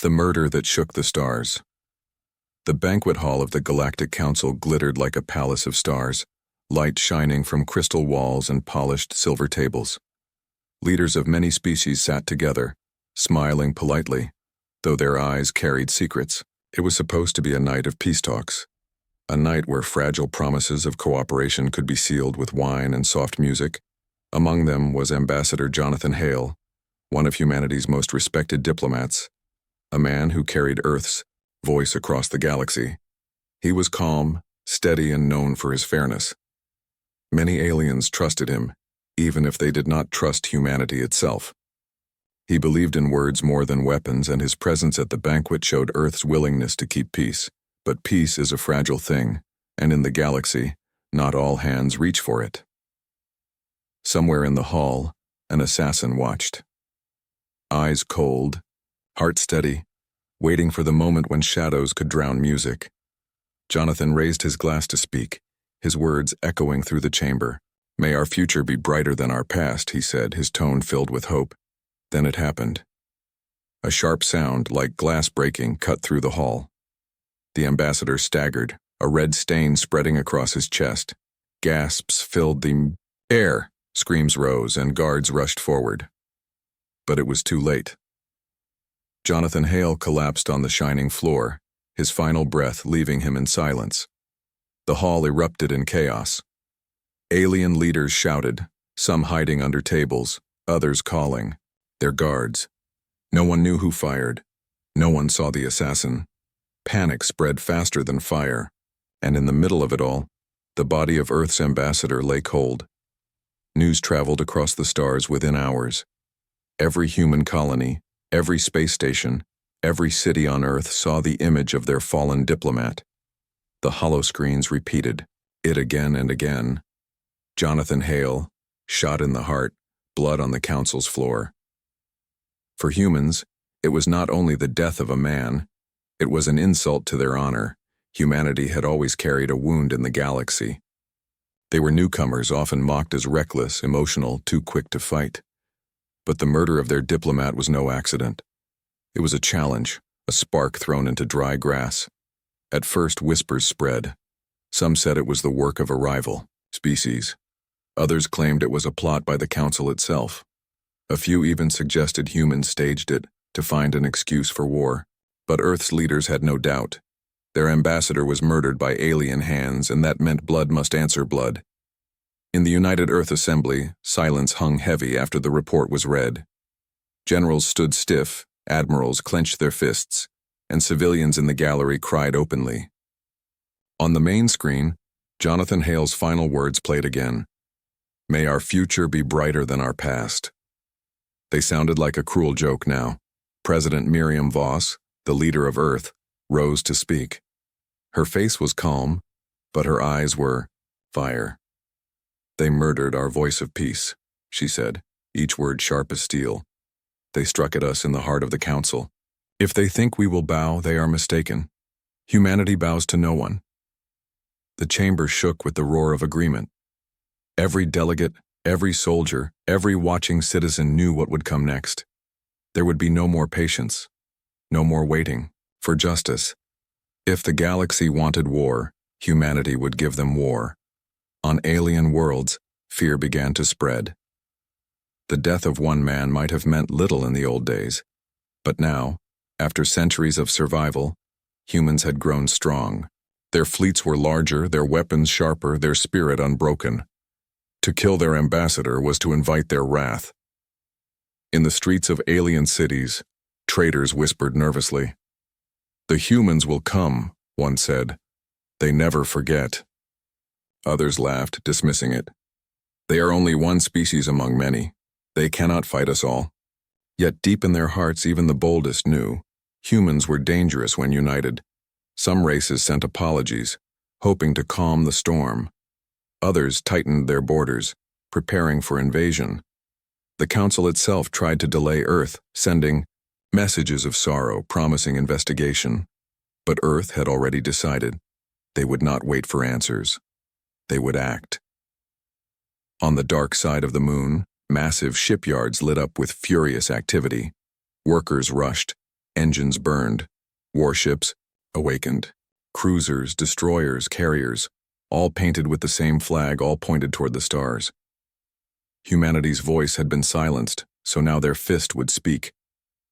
The murder that shook the stars. The banquet hall of the Galactic Council glittered like a palace of stars, light shining from crystal walls and polished silver tables. Leaders of many species sat together, smiling politely, though their eyes carried secrets. It was supposed to be a night of peace talks, a night where fragile promises of cooperation could be sealed with wine and soft music. Among them was Ambassador Jonathan Hale, one of humanity's most respected diplomats, a man who carried Earth's voice across the galaxy. He was calm, steady, and known for his fairness. Many aliens trusted him, even if they did not trust humanity itself. He believed in words more than weapons, and his presence at the banquet showed Earth's willingness to keep peace. But peace is a fragile thing, and in the galaxy, not all hands reach for it. Somewhere in the hall, an assassin watched. Eyes cold, heart steady, waiting for the moment when shadows could drown music. Jonathan raised his glass to speak, his words echoing through the chamber. "May our future be brighter than our past," he said, his tone filled with hope. Then it happened. A sharp sound, like glass breaking, cut through the hall. The ambassador staggered, a red stain spreading across his chest. Gasps filled the air, screams rose, and guards rushed forward. But it was too late. Jonathan Hale collapsed on the shining floor, his final breath leaving him in silence. The hall erupted in chaos. Alien leaders shouted, some hiding under tables, others calling, their guards. No one knew who fired. No one saw the assassin. Panic spread faster than fire, and in the middle of it all, the body of Earth's ambassador lay cold. News traveled across the stars within hours. Every human colony, every space station, every city on Earth saw the image of their fallen diplomat. The holoscreens repeated it again and again. Jonathan Hale, shot in the heart, blood on the council's floor. For humans, it was not only the death of a man, it was an insult to their honor. Humanity had always carried a wound in the galaxy. They were newcomers, often mocked as reckless, emotional, too quick to fight. But the murder of their diplomat was no accident. It was a challenge, a spark thrown into dry grass. At first, whispers spread. Some said it was the work of a rival species. Others claimed it was a plot by the council itself. A few even suggested humans staged it to find an excuse for war. But Earth's leaders had no doubt. Their ambassador was murdered by alien hands, and that meant blood must answer blood. In the United Earth Assembly, silence hung heavy after the report was read. Generals stood stiff, admirals clenched their fists, and civilians in the gallery cried openly. On the main screen, Jonathan Hale's final words played again. "May our future be brighter than our past." They sounded like a cruel joke now. President Miriam Voss, the leader of Earth, rose to speak. Her face was calm, but her eyes were fire. "They murdered our voice of peace," she said, each word sharp as steel. "They struck at us in the heart of the council. If they think we will bow, they are mistaken. Humanity bows to no one." The chamber shook with the roar of agreement. Every delegate, every soldier, every watching citizen knew what would come next. There would be no more patience, no more waiting for justice. If the galaxy wanted war, humanity would give them war. On alien worlds, fear began to spread. The death of one man might have meant little in the old days, but now, after centuries of survival, humans had grown strong. Their fleets were larger, their weapons sharper, their spirit unbroken. To kill their ambassador was to invite their wrath. In the streets of alien cities, traitors whispered nervously. "The humans will come," one said. "They never forget." Others laughed, dismissing it. "They are only one species among many. They cannot fight us all." Yet deep in their hearts, even the boldest knew humans were dangerous when united. Some races sent apologies, hoping to calm the storm. Others tightened their borders, preparing for invasion. The council itself tried to delay Earth, sending messages of sorrow, promising investigation. But Earth had already decided. They would not wait for answers. They would act. On the dark side of the moon, massive shipyards lit up with furious activity. Workers rushed, Engines burned. Warships awakened. Cruisers, destroyers, carriers, all painted with the same flag, all pointed toward the stars. Humanity's voice had been silenced, so now their fist would speak.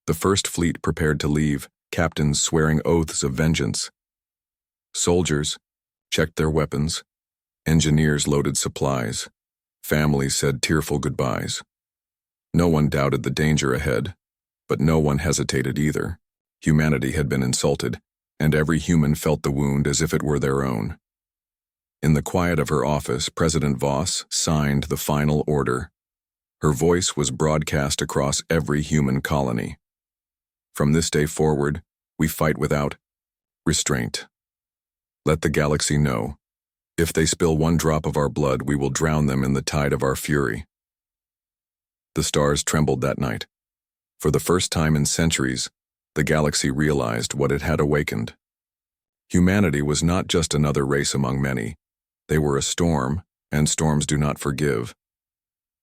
The First Fleet prepared to leave, captains swearing oaths of vengeance. Soldiers checked their weapons. Engineers loaded supplies. Families said tearful goodbyes. No one doubted the danger ahead, but no one hesitated either. Humanity had been insulted, and every human felt the wound as if it were their own. In the quiet of her office, President Voss signed the final order. Her voice was broadcast across every human colony. From this day forward, we fight without restraint. Let the galaxy know. If they spill one drop of our blood, we will drown them in the tide of our fury. The stars trembled that night. For the first time in centuries, the galaxy realized what it had awakened. Humanity was not just another race among many. They were a storm, and storms do not forgive.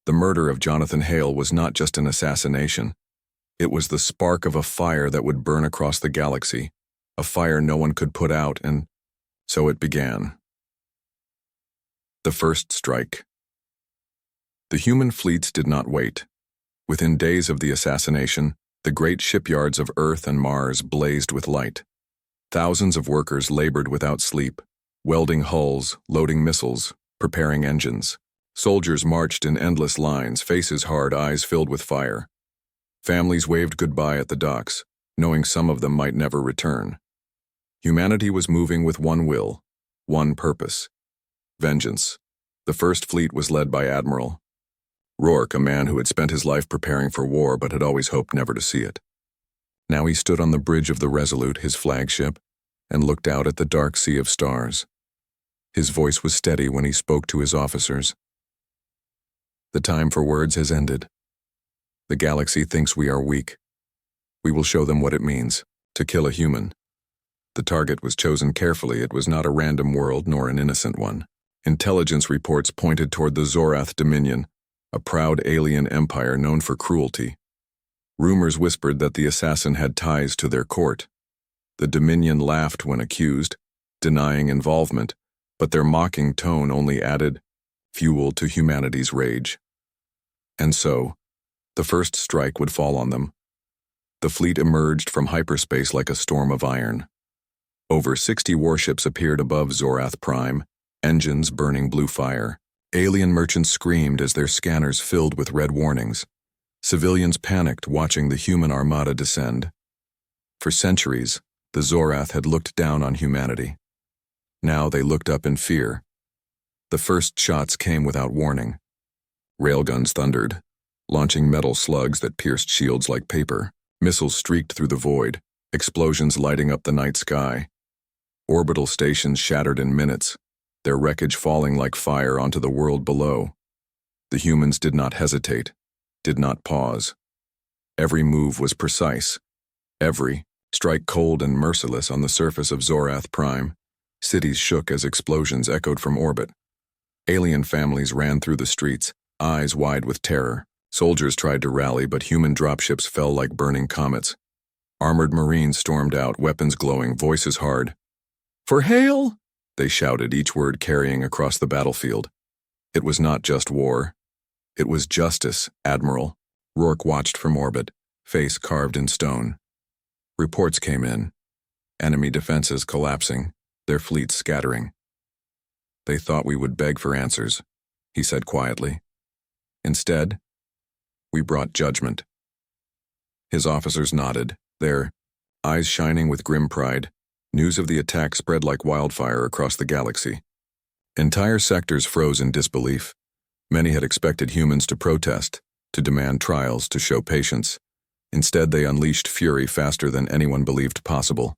The murder of Jonathan Hale was not just an assassination. It was the spark of a fire that would burn across the galaxy, a fire no one could put out, and so it began. The first strike. The human fleets did not wait. Within days of the assassination, the great shipyards of Earth and Mars blazed with light. Thousands of workers labored without sleep, welding hulls, loading missiles, preparing engines. Soldiers marched in endless lines, faces hard, eyes filled with fire. Families waved goodbye at the docks, knowing some of them might never return. Humanity was moving with one will, one purpose: vengeance. The First Fleet was led by Admiral Rourke, a man who had spent his life preparing for war but had always hoped never to see it. Now he stood on the bridge of the Resolute, his flagship, and looked out at the dark sea of stars. His voice was steady when he spoke to his officers. The time for words has ended. The galaxy thinks we are weak. We will show them what it means to kill a human. The target was chosen carefully. It was not a random world nor an innocent one. Intelligence reports pointed toward the Zorath Dominion, a proud alien empire known for cruelty. Rumors whispered that the assassin had ties to their court. The Dominion laughed when accused, denying involvement, but their mocking tone only added fuel to humanity's rage. And so, the first strike would fall on them. The fleet emerged from hyperspace like a storm of iron. Over 60 warships appeared above Zorath Prime, engines burning blue fire. Alien merchants screamed as their scanners filled with red warnings. Civilians panicked watching the human armada descend. For centuries, the Zorath had looked down on humanity. Now they looked up in fear. The first shots came without warning. Railguns thundered, launching metal slugs that pierced shields like paper. Missiles streaked through the void, explosions lighting up the night sky. Orbital stations shattered in minutes, their wreckage falling like fire onto the world below. The humans did not hesitate, did not pause. Every move was precise. Every strike cold and merciless on the surface of Zorath Prime. Cities shook as explosions echoed from orbit. Alien families ran through the streets, eyes wide with terror. Soldiers tried to rally, but human dropships fell like burning comets. Armored Marines stormed out, weapons glowing, voices hard. "For Hale!" they shouted, each word carrying across the battlefield. It was not just war. It was justice, Admiral. Rourke watched from orbit, face carved in stone. Reports came in. Enemy defenses collapsing, their fleets scattering. "They thought we would beg for answers," he said quietly. "Instead, we brought judgment." His officers nodded, their eyes shining with grim pride. News of the attack spread like wildfire across the galaxy. Entire sectors froze in disbelief. Many had expected humans to protest, to demand trials, to show patience. Instead, they unleashed fury faster than anyone believed possible.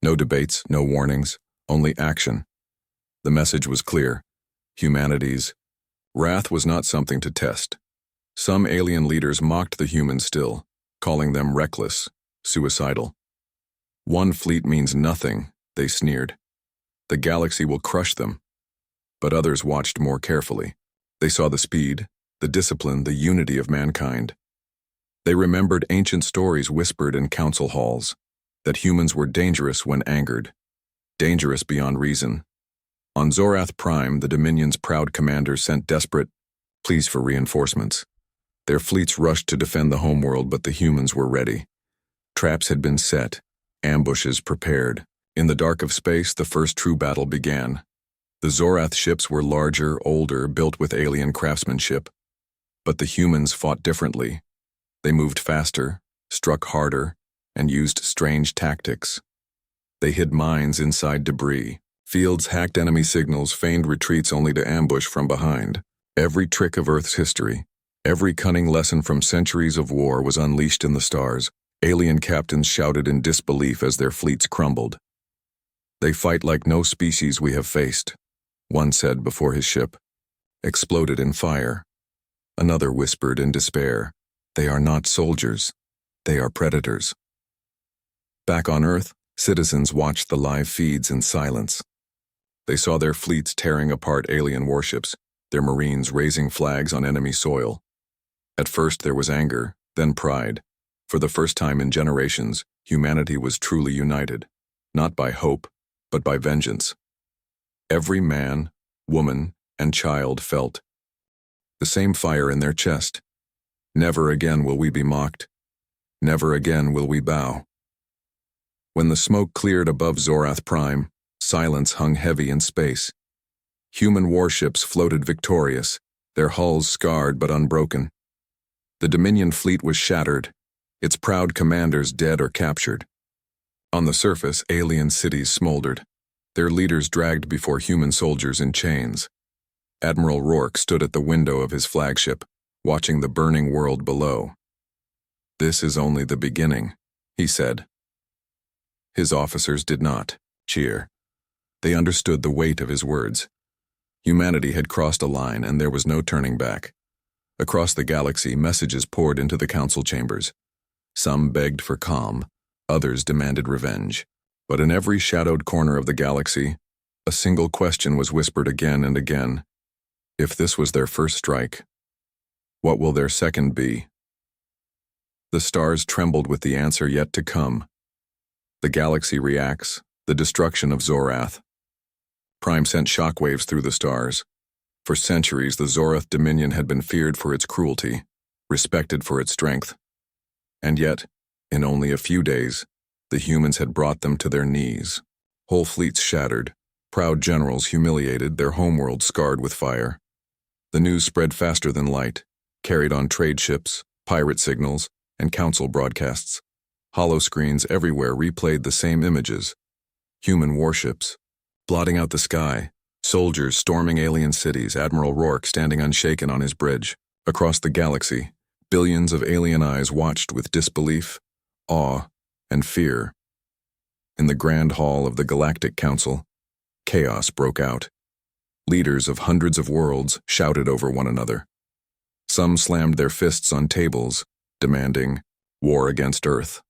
No debates, no warnings, only action. The message was clear. Humanity's wrath was not something to test. Some alien leaders mocked the humans still, calling them reckless, suicidal. "One fleet means nothing," they sneered. "The galaxy will crush them." But others watched more carefully. They saw the speed, the discipline, the unity of mankind. They remembered ancient stories whispered in council halls, that humans were dangerous when angered, dangerous beyond reason. On Zorath Prime, the Dominion's proud commander sent desperate pleas for reinforcements. Their fleets rushed to defend the homeworld, but the humans were ready. Traps had been set, ambushes prepared. In the dark of space, the first true battle began. The Zorath ships were larger, older, built with alien craftsmanship. But the humans fought differently. They moved faster, struck harder, and used strange tactics. They hid mines inside debris. Fields hacked enemy signals, feigned retreats only to ambush from behind. Every trick of Earth's history, every cunning lesson from centuries of war was unleashed in the stars. Alien captains shouted in disbelief as their fleets crumbled. "They fight like no species we have faced," one said before his ship exploded in fire. Another whispered in despair, "They are not soldiers, they are predators." Back on Earth, citizens watched the live feeds in silence. They saw their fleets tearing apart alien warships, their marines raising flags on enemy soil. At first there was anger, then pride. For the first time in generations, humanity was truly united, not by hope, but by vengeance. Every man, woman, and child felt the same fire in their chest. Never again will we be mocked. Never again will we bow. When the smoke cleared above Zorath Prime, silence hung heavy in space. Human warships floated victorious, their hulls scarred but unbroken. The Dominion fleet was shattered, its proud commanders dead or captured. On the surface, alien cities smoldered, their leaders dragged before human soldiers in chains. Admiral Rourke stood at the window of his flagship, watching the burning world below. "This is only the beginning," he said. His officers did not cheer. They understood the weight of his words. Humanity had crossed a line, and there was no turning back. Across the galaxy, messages poured into the council chambers. Some begged for calm, others demanded revenge. But in every shadowed corner of the galaxy, a single question was whispered again and again. If this was their first strike, what will their second be? The stars trembled with the answer yet to come. The galaxy reacts, the destruction of Zorath. Prime sent shockwaves through the stars. For centuries, the Zorath Dominion had been feared for its cruelty, respected for its strength. And yet, in only a few days, the humans had brought them to their knees. Whole fleets shattered, proud generals humiliated, their homeworld scarred with fire. The news spread faster than light, carried on trade ships, pirate signals, and council broadcasts. Hollow screens everywhere replayed the same images. Human warships, blotting out the sky, soldiers storming alien cities, Admiral Rourke standing unshaken on his bridge. Across the galaxy, billions of alien eyes watched with disbelief, awe, and fear. In the grand hall of the Galactic Council, chaos broke out. Leaders of hundreds of worlds shouted over one another. Some slammed their fists on tables, demanding war against Earth.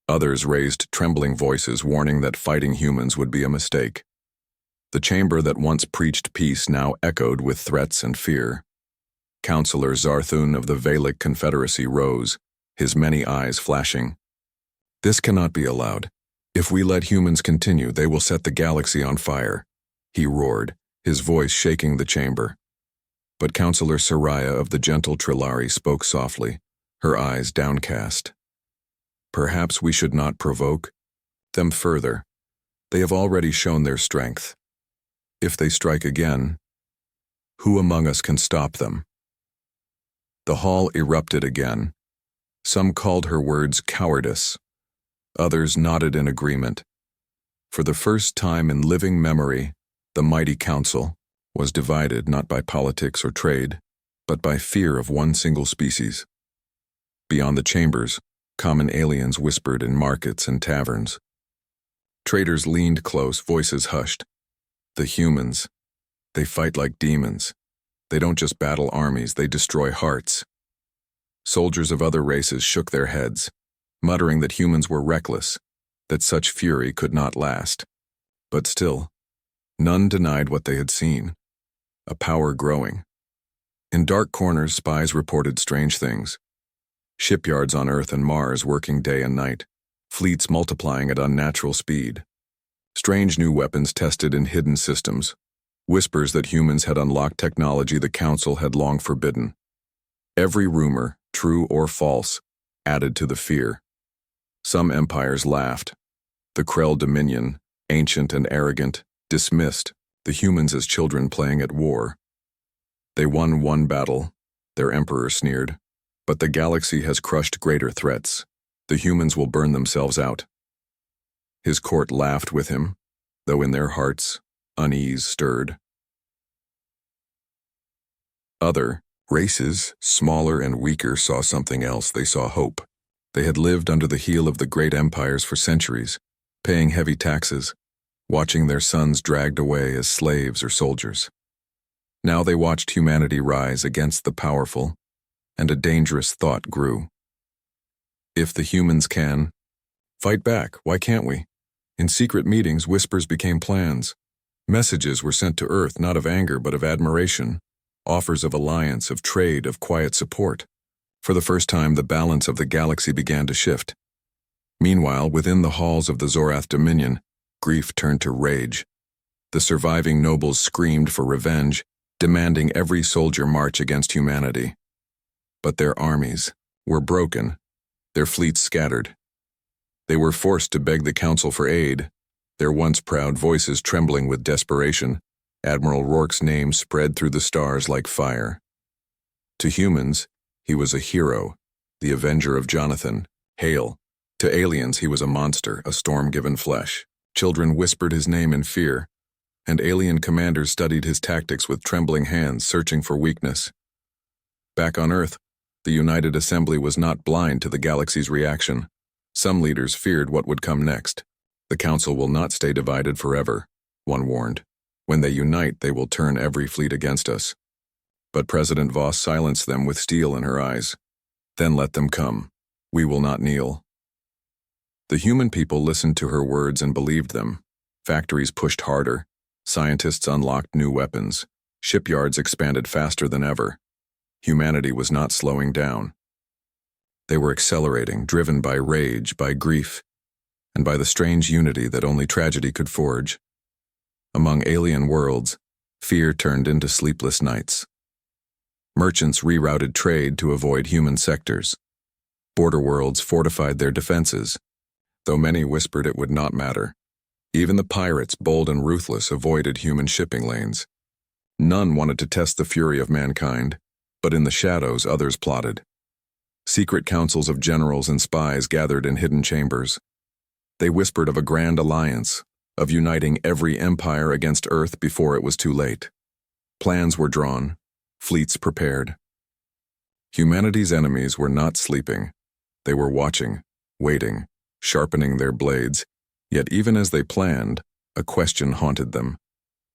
Others raised trembling voices warning that fighting humans would be a mistake. The chamber that once preached peace now echoed with threats and fear. Counselor Zarthun of the Valic Confederacy rose, his many eyes flashing. "This cannot be allowed. If we let humans continue, they will set the galaxy on fire," he roared, his voice shaking the chamber. But Counselor Soraya of the gentle Trilari spoke softly, her eyes downcast. "Perhaps we should not provoke them further. They have already shown their strength. If they strike again, who among us can stop them?" The hall erupted again. Some called her words cowardice. Others nodded in agreement. For the first time in living memory, the mighty council was divided not by politics or trade, but by fear of one single species. Beyond the chambers, common aliens whispered in markets and taverns. Traders leaned close, voices hushed. The humans, they fight like demons. They don't just battle armies, they destroy hearts. Soldiers of other races shook their heads, muttering that humans were reckless, that such fury could not last. But still, none denied what they had seen, a power growing. In dark corners, spies reported strange things. Shipyards on Earth and Mars working day and night, fleets multiplying at unnatural speed. Strange new weapons tested in hidden systems, whispers that humans had unlocked technology the Council had long forbidden. Every rumor, true or false, added to the fear. Some empires laughed. The Krell Dominion, ancient and arrogant, dismissed the humans as children playing at war. They won one battle, their emperor sneered, but the galaxy has crushed greater threats. The humans will burn themselves out. His court laughed with him, though in their hearts, unease stirred. Other races, smaller and weaker, saw something else. They saw hope. They had lived under the heel of the great empires for centuries, paying heavy taxes, watching their sons dragged away as slaves or soldiers. Now they watched humanity rise against the powerful, and a dangerous thought grew. If the humans can fight back, why can't we? In secret meetings, whispers became plans. Messages were sent to Earth not of anger but of admiration, offers of alliance, of trade, of quiet support. For the first time, the balance of the galaxy began to shift. Meanwhile, within the halls of the Zorath Dominion, grief turned to rage. The surviving nobles screamed for revenge, demanding every soldier march against humanity. But their armies were broken, their fleets scattered. They were forced to beg the Council for aid, their once proud voices trembling with desperation. Admiral Rourke's name spread through the stars like fire. To humans, he was a hero, the avenger of Jonathan, Hale. To aliens, he was a monster, a storm-given flesh. Children whispered his name in fear, and alien commanders studied his tactics with trembling hands, searching for weakness. Back on Earth, the United Assembly was not blind to the galaxy's reaction. Some leaders feared what would come next. The Council will not stay divided forever, one warned. When they unite, they will turn every fleet against us. But President Voss silenced them with steel in her eyes. Then let them come. We will not kneel. The human people listened to her words and believed them. Factories pushed harder. Scientists unlocked new weapons. Shipyards expanded faster than ever. Humanity was not slowing down. They were accelerating, driven by rage, by grief, and by the strange unity that only tragedy could forge. Among alien worlds, fear turned into sleepless nights. Merchants rerouted trade to avoid human sectors. Border worlds fortified their defenses, though many whispered it would not matter. Even the pirates, bold and ruthless, avoided human shipping lanes. None wanted to test the fury of mankind, but in the shadows others plotted. Secret councils of generals and spies gathered in hidden chambers. They whispered of a grand alliance, of uniting every empire against Earth before it was too late. Plans were drawn, fleets prepared. Humanity's enemies were not sleeping. They were watching, waiting, sharpening their blades. Yet even as they planned, a question haunted them.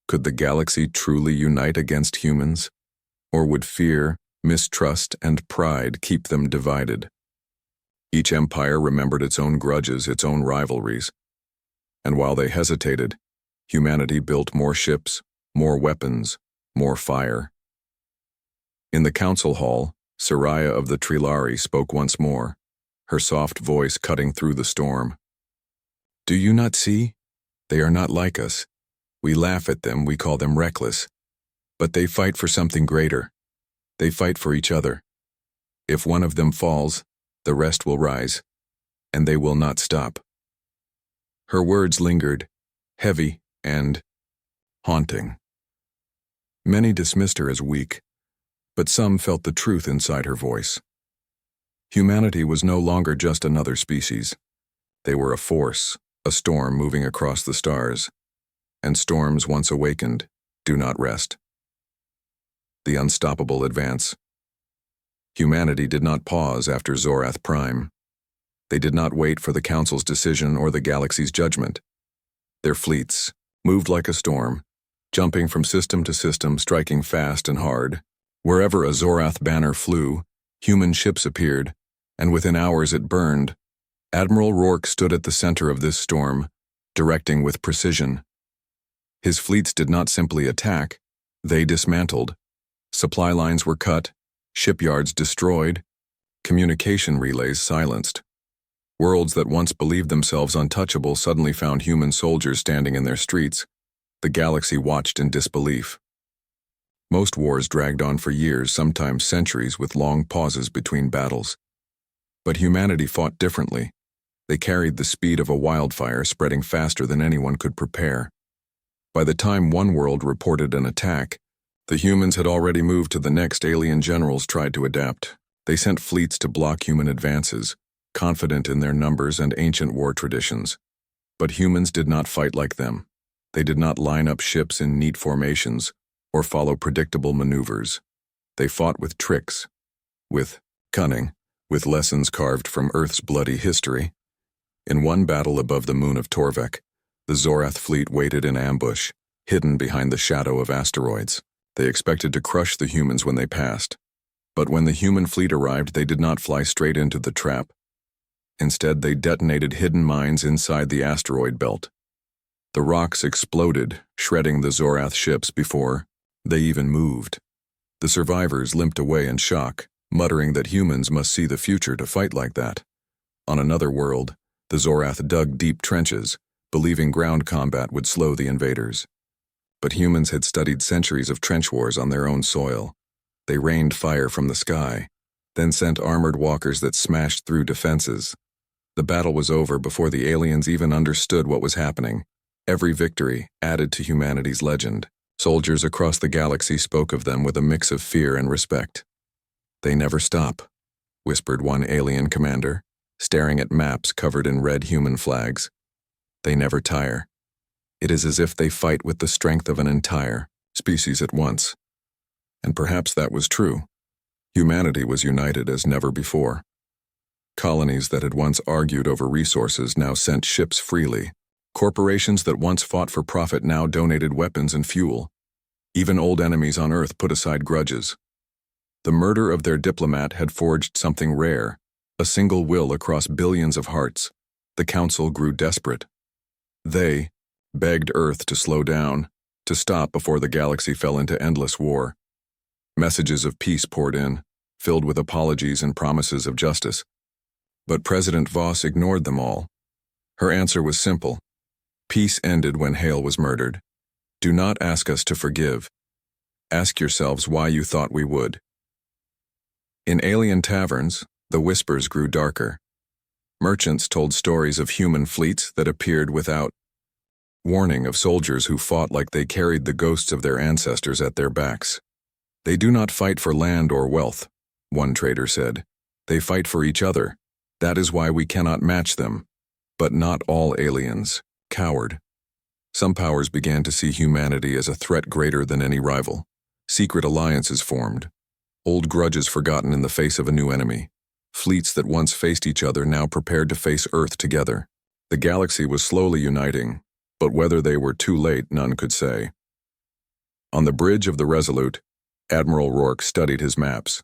Could the galaxy truly unite against humans? Or would fear, mistrust, and pride keep them divided? Each empire remembered its own grudges, its own rivalries. And while they hesitated, humanity built more ships, more weapons, more fire. In the council hall, Soraya of the Trilari spoke once more, her soft voice cutting through the storm. Do you not see? They are not like us. We laugh at them, we call them reckless. But they fight for something greater. They fight for each other. If one of them falls, the rest will rise, and they will not stop. Her words lingered, heavy and haunting. Many dismissed her as weak, but some felt the truth inside her voice. Humanity was no longer just another species. They were a force, a storm moving across the stars, and storms once awakened do not rest. The unstoppable advance. Humanity did not pause after Zorath Prime. They did not wait for the Council's decision or the galaxy's judgment. Their fleets moved like a storm, jumping from system to system, striking fast and hard. Wherever a Zorath banner flew, human ships appeared, and within hours it burned. Admiral Rourke stood at the center of this storm, directing with precision. His fleets did not simply attack, they dismantled. Supply lines were cut, shipyards destroyed, Communication relays silenced. Worlds that once believed themselves untouchable suddenly found human soldiers standing in their streets. The galaxy watched in disbelief. Most wars dragged on for years, sometimes centuries, with long pauses between battles. But humanity fought differently. They carried the speed of a wildfire, spreading faster than anyone could prepare. By the time one world reported an attack, the humans had already moved to the next. Alien generals tried to adapt. They sent fleets to block human advances, confident in their numbers and ancient war traditions. But humans did not fight like them. They did not line up ships in neat formations or follow predictable maneuvers. They fought with tricks, with cunning, with lessons carved from Earth's bloody history. In one battle above the moon of Torvek, the Zorath fleet waited in ambush, hidden behind the shadow of asteroids. They expected to crush the humans when they passed. But when the human fleet arrived, they did not fly straight into the trap. Instead, they detonated hidden mines inside the asteroid belt. The rocks exploded, shredding the Zorath ships before they even moved. The survivors limped away in shock, muttering that humans must see the future to fight like that. On another world, the Zorath dug deep trenches, believing ground combat would slow the invaders. But humans had studied centuries of trench wars on their own soil. They rained fire from the sky, then sent armored walkers that smashed through defenses. The battle was over before the aliens even understood what was happening. Every victory added to humanity's legend. Soldiers across the galaxy spoke of them with a mix of fear and respect. "They never stop," whispered one alien commander, staring at maps covered in red human flags. "They never tire. It is as if they fight with the strength of an entire species at once." And perhaps that was true. Humanity was united as never before. Colonies that had once argued over resources now sent ships freely. Corporations that once fought for profit now donated weapons and fuel. Even old enemies on Earth put aside grudges. The murder of their diplomat had forged something rare, a single will across billions of hearts. The Council grew desperate. They begged Earth to slow down, to stop before the galaxy fell into endless war. Messages of peace poured in, filled with apologies and promises of justice. But President Voss ignored them all. Her answer was simple. Peace ended when Hale was murdered. Do not ask us to forgive. Ask yourselves why you thought we would. In alien taverns, the whispers grew darker. Merchants told stories of human fleets that appeared without warning, of soldiers who fought like they carried the ghosts of their ancestors at their backs. "They do not fight for land or wealth," one trader said. "They fight for each other. That is why we cannot match them." But not all aliens cowered. Some powers began to see humanity as a threat greater than any rival. Secret alliances formed. Old grudges forgotten in the face of a new enemy. Fleets that once faced each other now prepared to face Earth together. The galaxy was slowly uniting, but whether they were too late, none could say. On the bridge of the Resolute, Admiral Rourke studied his maps.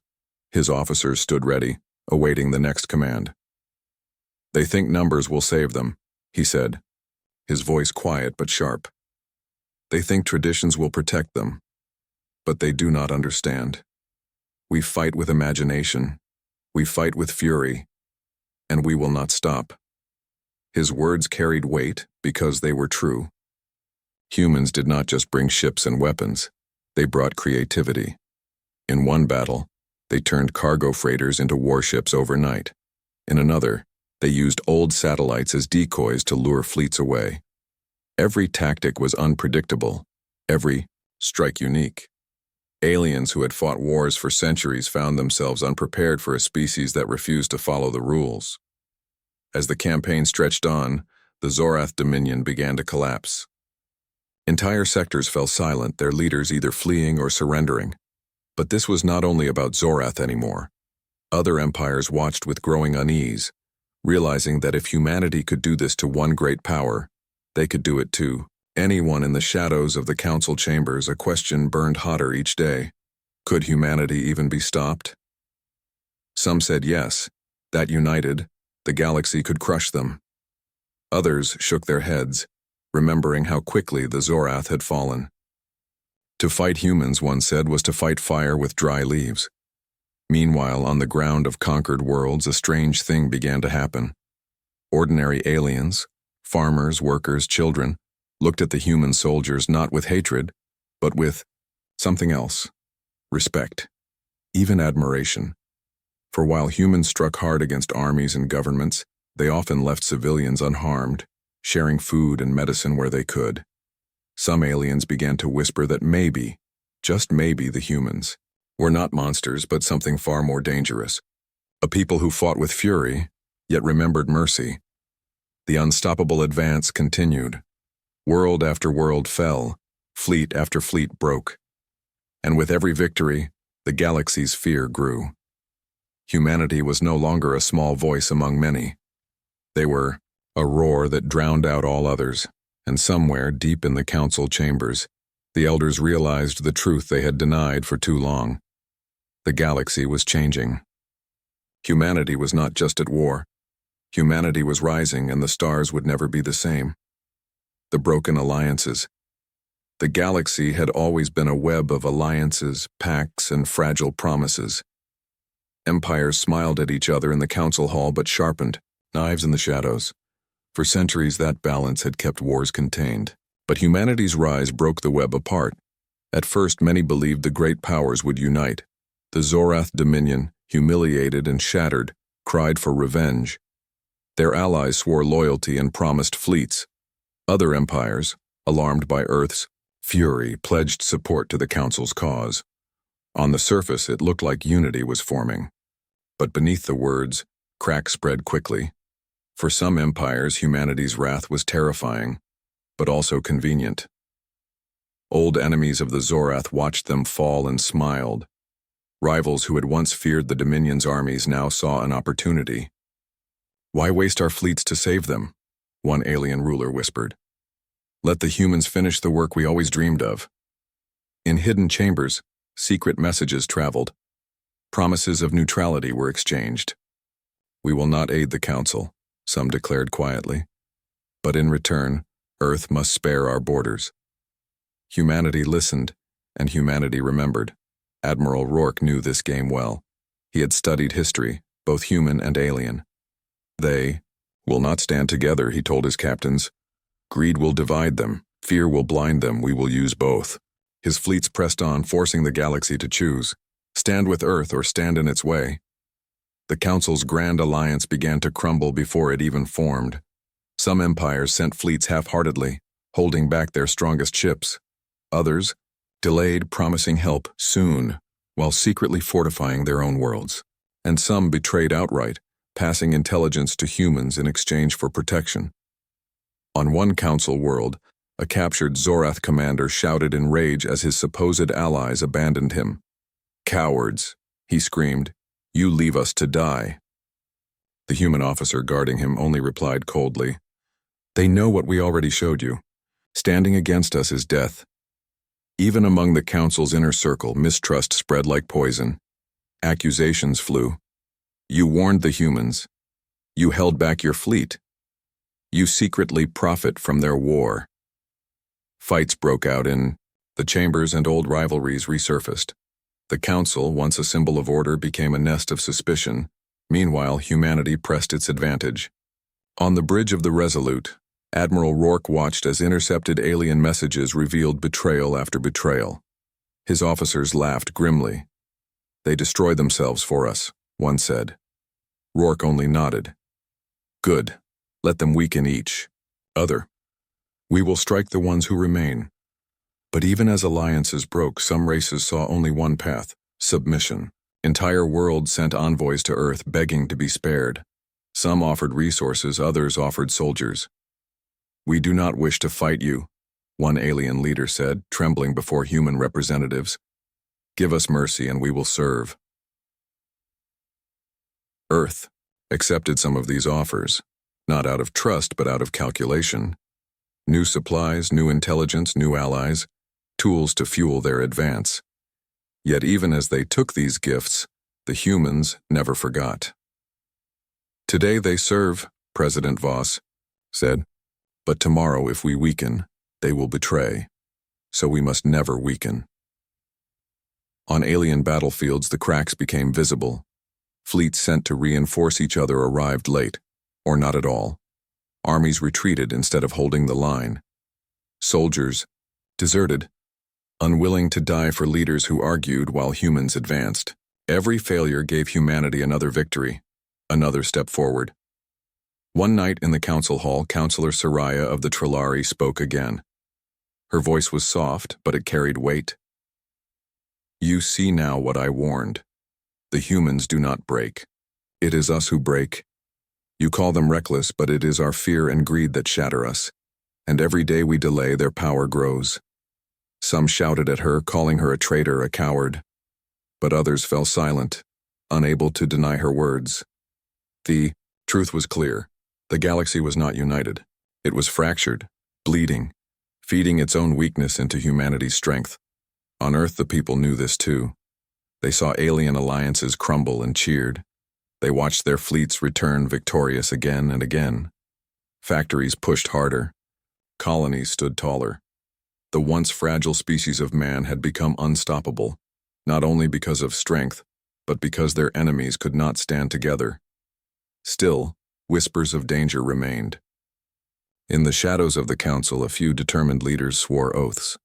His officers stood ready, awaiting the next command. "They think numbers will save them," he said, his voice quiet but sharp. "They think traditions will protect them, but they do not understand. We fight with imagination, we fight with fury, and we will not stop." His words carried weight because they were true. Humans did not just bring ships and weapons, they brought creativity. In one battle, they turned cargo freighters into warships overnight. In another, they used old satellites as decoys to lure fleets away. Every tactic was unpredictable, every strike unique. Aliens who had fought wars for centuries found themselves unprepared for a species that refused to follow the rules. As the campaign stretched on, the Zorath dominion began to collapse. Entire sectors fell silent, their leaders either fleeing or surrendering. But this was not only about Zorath anymore. Other empires watched with growing unease, realizing that if humanity could do this to one great power, they could do it to anyone. In the shadows of the council chambers, a question burned hotter each day. Could humanity even be stopped? Some said yes, that united, the galaxy could crush them. Others shook their heads, remembering how quickly the Zorath had fallen. To fight humans, one said, was to fight fire with dry leaves. Meanwhile, on the ground of conquered worlds, a strange thing began to happen. Ordinary aliens, farmers, workers, children, looked at the human soldiers not with hatred, but with something else: respect, even admiration. For while humans struck hard against armies and governments, they often left civilians unharmed, sharing food and medicine where they could. Some aliens began to whisper that maybe, just maybe, the humans were not monsters but something far more dangerous. A people who fought with fury, yet remembered mercy. The unstoppable advance continued. World after world fell, fleet after fleet broke. And with every victory, the galaxy's fear grew. Humanity was no longer a small voice among many. They were a roar that drowned out all others, and somewhere deep in the council chambers, the elders realized the truth they had denied for too long. The galaxy was changing. Humanity was not just at war. Humanity was rising, and the stars would never be the same. The broken alliances. The galaxy had always been a web of alliances, pacts, and fragile promises. Empires smiled at each other in the council hall but sharpened, knives in the shadows. For centuries that balance had kept wars contained. But humanity's rise broke the web apart. At first many believed the great powers would unite. The Zorath Dominion, humiliated and shattered, cried for revenge. Their allies swore loyalty and promised fleets. Other empires, alarmed by Earth's fury, pledged support to the Council's cause. On the surface, it looked like unity was forming. But beneath the words, cracks spread quickly. For some empires, humanity's wrath was terrifying, but also convenient. Old enemies of the Zorath watched them fall and smiled. Rivals who had once feared the Dominion's armies now saw an opportunity. "Why waste our fleets to save them?" one alien ruler whispered. "Let the humans finish the work we always dreamed of." In hidden chambers, secret messages traveled. Promises of neutrality were exchanged. "We will not aid the Council," some declared quietly. "But in return, Earth must spare our borders." Humanity listened, and humanity remembered. Admiral Rourke knew this game well. He had studied history, both human and alien. "They will not stand together," he told his captains. "Greed will divide them, fear will blind them, we will use both." His fleets pressed on, forcing the galaxy to choose: stand with Earth or stand in its way. The Council's grand alliance began to crumble before it even formed. Some empires sent fleets half-heartedly, holding back their strongest ships. Others delayed, promising help soon, while secretly fortifying their own worlds. And some betrayed outright, passing intelligence to humans in exchange for protection. On one Council world, a captured Zorath commander shouted in rage as his supposed allies abandoned him. "Cowards," he screamed, "you leave us to die." The human officer guarding him only replied coldly, "They know what we already showed you. Standing against us is death." Even among the Council's inner circle, mistrust spread like poison. Accusations flew. "You warned the humans. You held back your fleet. You secretly profit from their war." Fights broke out in the chambers, and old rivalries resurfaced. The Council, once a symbol of order, became a nest of suspicion. Meanwhile, humanity pressed its advantage. On the bridge of the Resolute, Admiral Rourke watched as intercepted alien messages revealed betrayal after betrayal. His officers laughed grimly. "They destroy themselves for us," one said. Rourke only nodded. "Good. Let them weaken each. Other. We will strike the ones who remain." But even as alliances broke, some races saw only one path: submission. Entire worlds sent envoys to Earth begging to be spared. Some offered resources, others offered soldiers. "We do not wish to fight you," one alien leader said, trembling before human representatives. "Give us mercy and we will serve." Earth accepted some of these offers, not out of trust but out of calculation. New supplies, new intelligence, new allies, tools to fuel their advance. Yet even as they took these gifts, the humans never forgot. "Today they serve," President Voss said. "But tomorrow, if we weaken, they will betray. So we must never weaken." On alien battlefields, the cracks became visible. Fleets sent to reinforce each other arrived late, or not at all. Armies retreated instead of holding the line. Soldiers deserted, unwilling to die for leaders who argued while humans advanced. Every failure gave humanity another victory, another step forward. One night in the council hall, Counselor Soraya of the Trillari spoke again. Her voice was soft, but it carried weight. You see now what I warned. The humans do not break. It is us who break. You call them reckless, but it is our fear and greed that shatter us. And every day we delay, their power grows. Some shouted at her, calling her a traitor, a coward. But others fell silent, unable to deny her words. The truth was clear. The galaxy was not united. It was fractured, bleeding, feeding its own weakness into humanity's strength. On Earth, the people knew this too. They saw alien alliances crumble and cheered. They watched their fleets return victorious again and again. Factories pushed harder. Colonies stood taller. The once fragile species of man had become unstoppable, not only because of strength, but because their enemies could not stand together. Still, whispers of danger remained. In the shadows of the council, a few determined leaders swore oaths.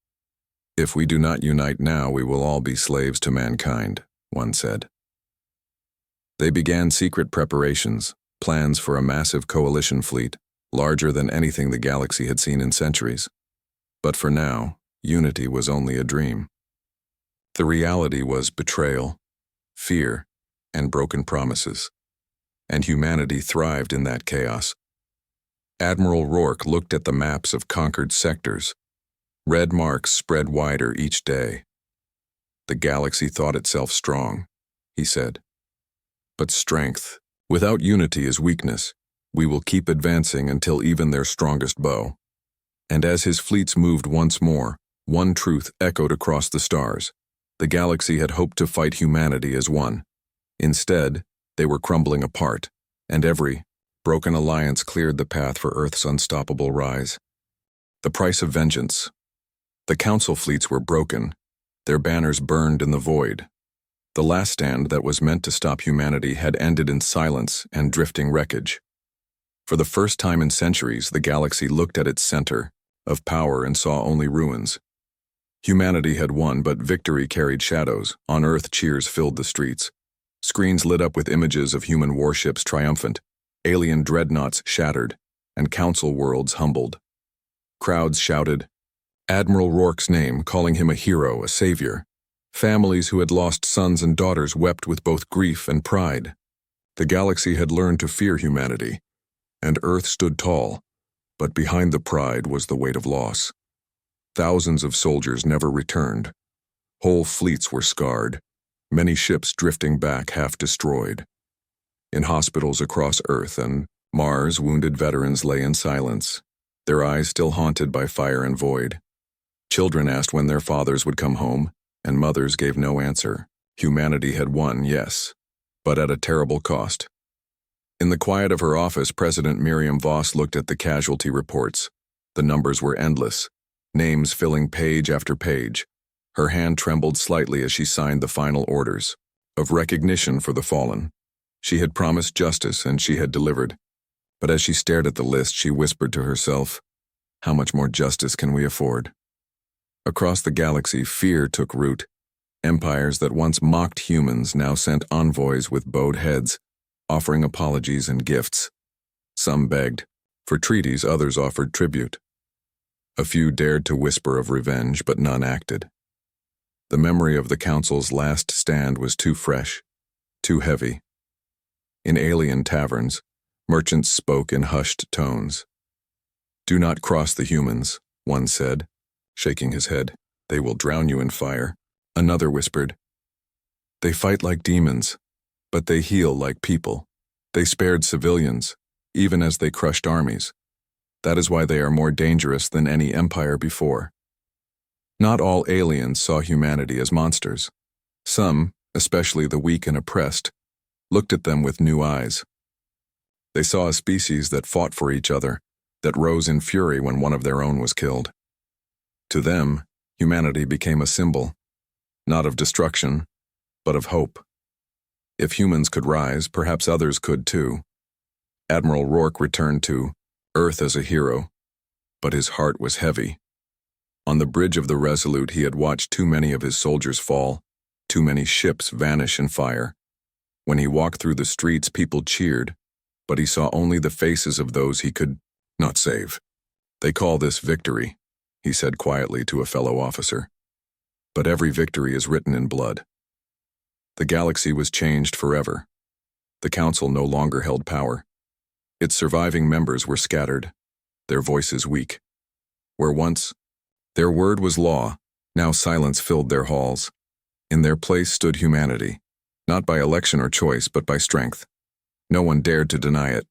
If we do not unite now, we will all be slaves to mankind, one said. They began secret preparations, plans for a massive coalition fleet, larger than anything the galaxy had seen in centuries. But for now, unity was only a dream. The reality was betrayal, fear, and broken promises. And humanity thrived in that chaos. Admiral Rourke looked at the maps of conquered sectors. Red marks spread wider each day. The galaxy thought itself strong, he said. But strength, without unity, is weakness. We will keep advancing until even their strongest bow. And as his fleets moved once more, one truth echoed across the stars. The galaxy had hoped to fight humanity as one. Instead, they were crumbling apart, and every broken alliance cleared the path for Earth's unstoppable rise. The price of vengeance. The council fleets were broken, their banners burned in the void. The last stand that was meant to stop humanity had ended in silence and drifting wreckage. For the first time in centuries, the galaxy looked at its center of power and saw only ruins. Humanity had won, but victory carried shadows. On Earth, cheers filled the streets. Screens lit up with images of human warships triumphant, alien dreadnoughts shattered, and council worlds humbled. Crowds shouted Admiral Rourke's name, calling him a hero, a savior. Families who had lost sons and daughters wept with both grief and pride. The galaxy had learned to fear humanity, and Earth stood tall, but behind the pride was the weight of loss. Thousands of soldiers never returned. Whole fleets were scarred, many ships drifting back half destroyed. In hospitals across Earth and Mars, wounded veterans lay in silence, their eyes still haunted by fire and void. Children asked when their fathers would come home, and mothers gave no answer. Humanity had won, yes, but at a terrible cost. In the quiet of her office, President Miriam Voss looked at the casualty reports. The numbers were endless, names filling page after page. Her hand trembled slightly as she signed the final orders of recognition for the fallen. She had promised justice, and she had delivered. But as she stared at the list, she whispered to herself, how much more justice can we afford? Across the galaxy, fear took root. Empires that once mocked humans now sent envoys with bowed heads, offering apologies and gifts. Some begged for treaties, others offered tribute. A few dared to whisper of revenge, but none acted. The memory of the Council's last stand was too fresh, too heavy. In alien taverns, merchants spoke in hushed tones. Do not cross the humans, one said, shaking his head. They will drown you in fire. Another whispered, they fight like demons, but they heal like people. They spared civilians, even as they crushed armies. That is why they are more dangerous than any empire before. Not all aliens saw humanity as monsters. Some, especially the weak and oppressed, looked at them with new eyes. They saw a species that fought for each other, that rose in fury when one of their own was killed. To them, humanity became a symbol, not of destruction, but of hope. If humans could rise, perhaps others could too. Admiral Rourke returned to Earth as a hero, but his heart was heavy. On the bridge of the Resolute, he had watched too many of his soldiers fall, too many ships vanish in fire. When he walked through the streets, people cheered, but he saw only the faces of those he could not save. "They call this victory," he said quietly to a fellow officer. "But every victory is written in blood." The galaxy was changed forever. The Council no longer held power. Its surviving members were scattered, their voices weak. Where once their word was law, now silence filled their halls. In their place stood humanity, not by election or choice, but by strength. No one dared to deny it.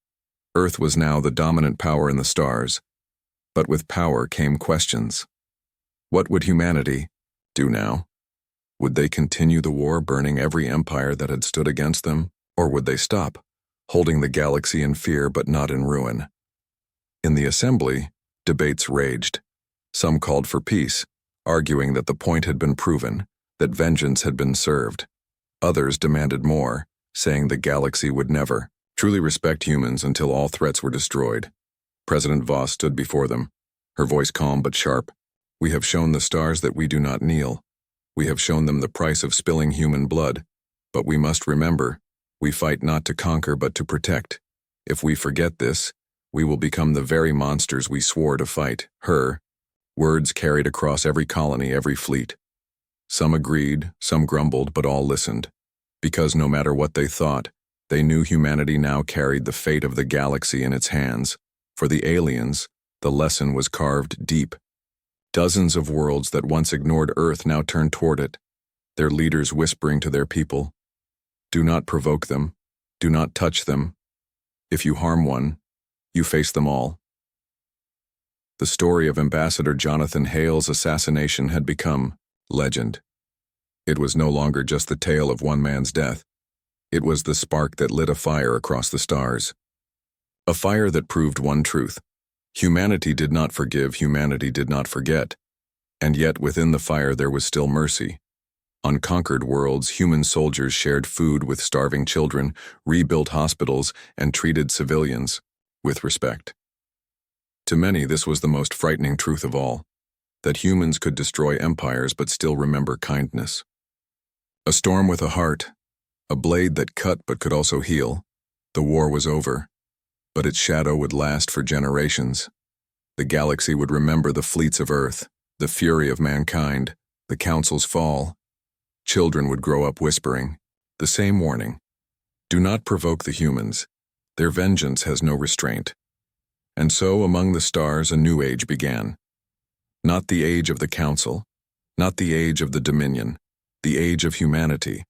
Earth was now the dominant power in the stars, but with power came questions. What would humanity do now? Would they continue the war, burning every empire that had stood against them, or would they stop, holding the galaxy in fear but not in ruin? In the assembly, debates raged. Some called for peace, arguing that the point had been proven, that vengeance had been served. Others demanded more, saying the galaxy would never truly respect humans until all threats were destroyed. President Voss stood before them, her voice calm but sharp. "We have shown the stars that we do not kneel. We have shown them the price of spilling human blood. But we must remember, we fight not to conquer but to protect. If we forget this, we will become the very monsters we swore to fight." Her words carried across every colony, every fleet. Some agreed, some grumbled, but all listened. Because no matter what they thought, they knew humanity now carried the fate of the galaxy in its hands. For the aliens, the lesson was carved deep. Dozens of worlds that once ignored Earth now turned toward it, their leaders whispering to their people, "Do not provoke them. Do not touch them. If you harm one, you face them all." The story of Ambassador Jonathan Hale's assassination had become legend. It was no longer just the tale of one man's death. It was the spark that lit a fire across the stars. A fire that proved one truth. Humanity did not forgive, humanity did not forget. And yet within the fire there was still mercy. On conquered worlds, human soldiers shared food with starving children, rebuilt hospitals, and treated civilians with respect. To many, this was the most frightening truth of all, that humans could destroy empires but still remember kindness. A storm with a heart, a blade that cut but could also heal. The war was over, but its shadow would last for generations. The galaxy would remember the fleets of Earth, the fury of mankind, the Council's fall. Children would grow up whispering the same warning: "Do not provoke the humans. Their vengeance has no restraint." And so, among the stars, a new age began. Not the age of the Council, not the age of the Dominion, the age of humanity.